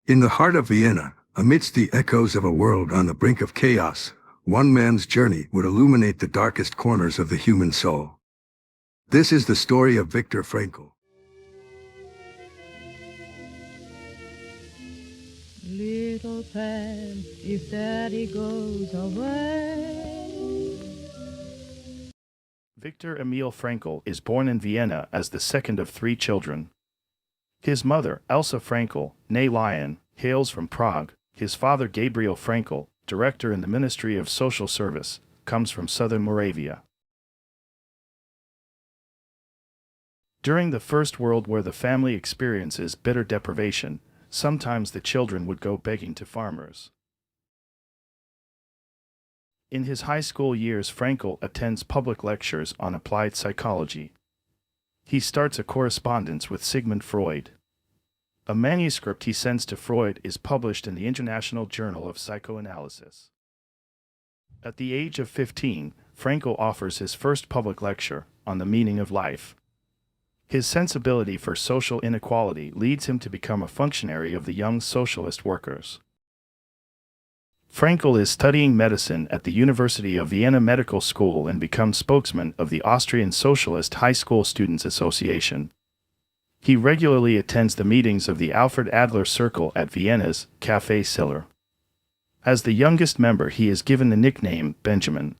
In the heart of Vienna, amidst the echoes of a world on the brink of chaos, one man's journey would illuminate the darkest corners of the human soul. This is the story of Viktor Frankl. Little pet, if daddy goes away. Viktor Emil Frankl is born in Vienna as the second of three children. His mother, Elsa Frankl, née Lion, hails from Prague. His father, Gabriel Frankl, director in the Ministry of Social Service, comes from southern Moravia. During the First World War, the family experiences bitter deprivation. Sometimes the children would go begging to farmers. In his high school years, Frankl attends public lectures on applied psychology. He starts a correspondence with Sigmund Freud. A manuscript he sends to Freud is published in the International Journal of Psychoanalysis. At the age of 15, Frankl offers his first public lecture on the meaning of life. His sensibility for social inequality leads him to become a functionary of the Young Socialist Workers. Frankl is studying medicine at the University of Vienna Medical School and becomes spokesman of the Austrian Socialist High School Students Association. He regularly attends the meetings of the Alfred Adler Circle at Vienna's Café Siller. As the youngest member, he is given the nickname Benjamin.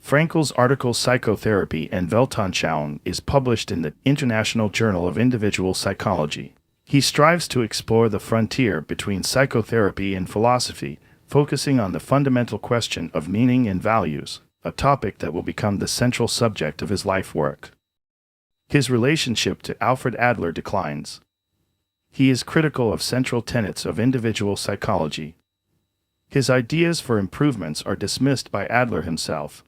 Frankl's article Psychotherapy and Weltanschauung is published in the International Journal of Individual Psychology. He strives to explore the frontier between psychotherapy and philosophy, focusing on the fundamental question of meaning and values, a topic that will become the central subject of his life work. His relationship to Alfred Adler declines. He is critical of central tenets of individual psychology. His ideas for improvements are dismissed by Adler himself.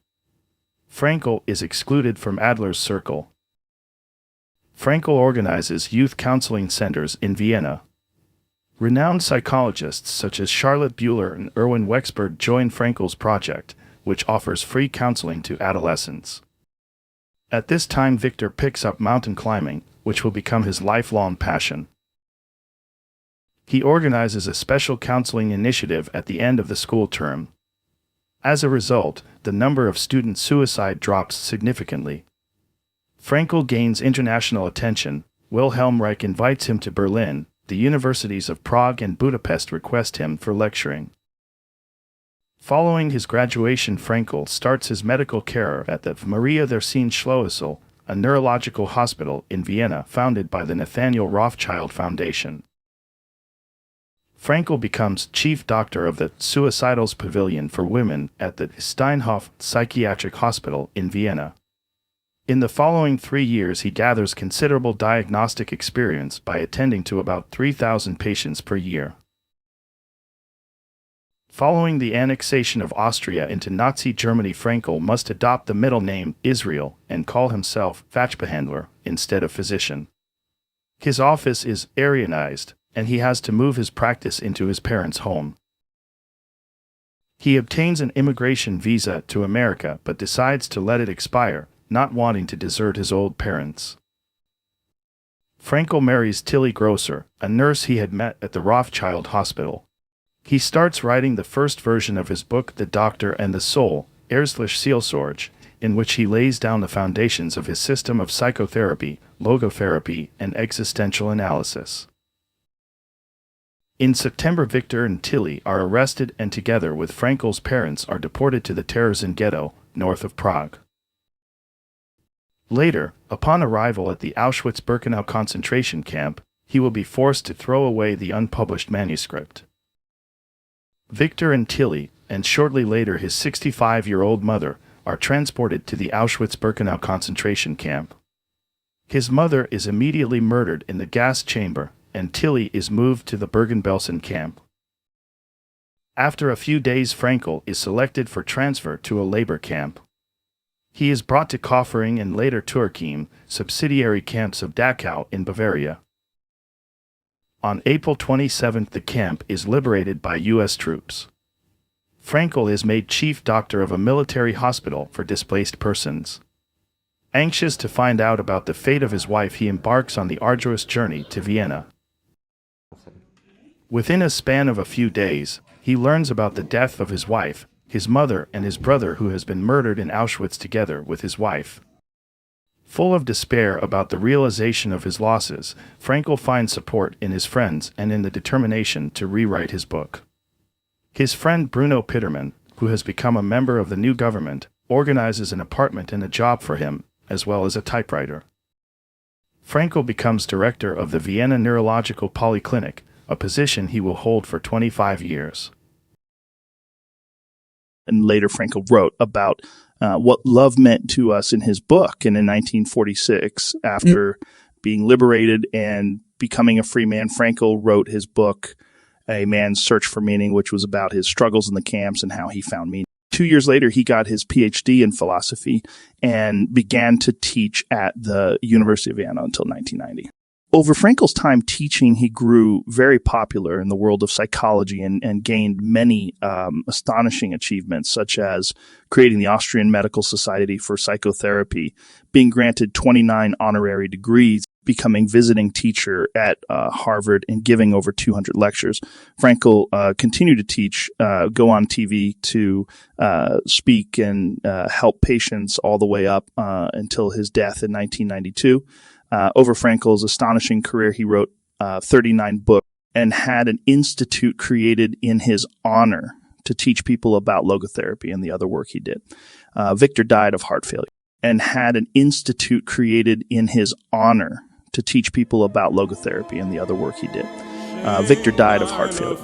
Frankl is excluded from Adler's circle. Frankl organizes youth counseling centers in Vienna. Renowned psychologists such as Charlotte Buehler and Erwin Wexberg join Frankl's project, which offers free counseling to adolescents. At this time, Viktor picks up mountain climbing, which will become his lifelong passion. He organizes a special counseling initiative at the end of the school term. As a result, the number of student suicide drops significantly. Frankl gains international attention. Wilhelm Reich invites him to Berlin. The universities of Prague and Budapest request him for lecturing. Following his graduation, Frankl starts his medical care at the Maria Theresien Schlossl, a neurological hospital in Vienna founded by the Nathaniel Rothschild Foundation. Frankl becomes chief doctor of the Suicidals Pavilion for Women at the Steinhof Psychiatric Hospital in Vienna. In the following 3 years, he gathers considerable diagnostic experience by attending to about 3,000 patients per year. Following the annexation of Austria into Nazi Germany, Frankl must adopt the middle name Israel and call himself Fachbehandler instead of physician. His office is Aryanized, and he has to move his practice into his parents' home. He obtains an immigration visa to America but decides to let it expire, not wanting to desert his old parents. Frankl marries Tilly Grosser, a nurse he had met at the Rothschild Hospital. He starts writing the first version of his book The Doctor and the Soul, Ärztliche Seelsorge, in which he lays down the foundations of his system of psychotherapy, logotherapy, and existential analysis. In September, Viktor and Tilly are arrested and together with Frankl's parents are deported to the Terezin ghetto, north of Prague. Later, upon arrival at the Auschwitz-Birkenau concentration camp, he will be forced to throw away the unpublished manuscript. Viktor and Tilly, and shortly later his 65-year-old mother, are transported to the Auschwitz-Birkenau concentration camp. His mother is immediately murdered in the gas chamber, and Tilly is moved to the Bergen-Belsen camp. After a few days, Frankl is selected for transfer to a labor camp. He is brought to Kaufering and later Turkheim, subsidiary camps of Dachau in Bavaria. On April 27, the camp is liberated by U.S. troops. Frankl is made chief doctor of a military hospital for displaced persons. Anxious to find out about the fate of his wife, he embarks on the arduous journey to Vienna. Within a span of a few days, he learns about the death of his wife, his mother, and his brother who has been murdered in Auschwitz together with his wife. Full of despair about the realization of his losses, Frankl finds support in his friends and in the determination to rewrite his book. His friend Bruno Pitterman, who has become a member of the new government, organizes an apartment and a job for him, as well as a typewriter. Frankl becomes director of the Vienna Neurological Polyclinic, a position he will hold for 25 years. And later Frankl wrote about what love meant to us in his book. And in 1946, after being liberated and becoming a free man, Frankl wrote his book, A Man's Search for Meaning, which was about his struggles in the camps and how he found meaning. 2 years later, he got his PhD in philosophy and began to teach at the University of Vienna until 1990. Over Frankl's time teaching, he grew very popular in the world of psychology and gained many astonishing achievements, such as creating the Austrian Medical Society for Psychotherapy, being granted 29 honorary degrees, becoming visiting teacher at Harvard, and giving over 200 lectures. Frankl continued to teach, go on TV to speak and help patients all the way up until his death in 1992. Over Frankl's astonishing career, he wrote 39 books and had an institute created in his honor to teach people about logotherapy and the other work he did. Victor died of heart failure and had an institute created in his honor to teach people about logotherapy and the other work he did. Victor died of heart failure.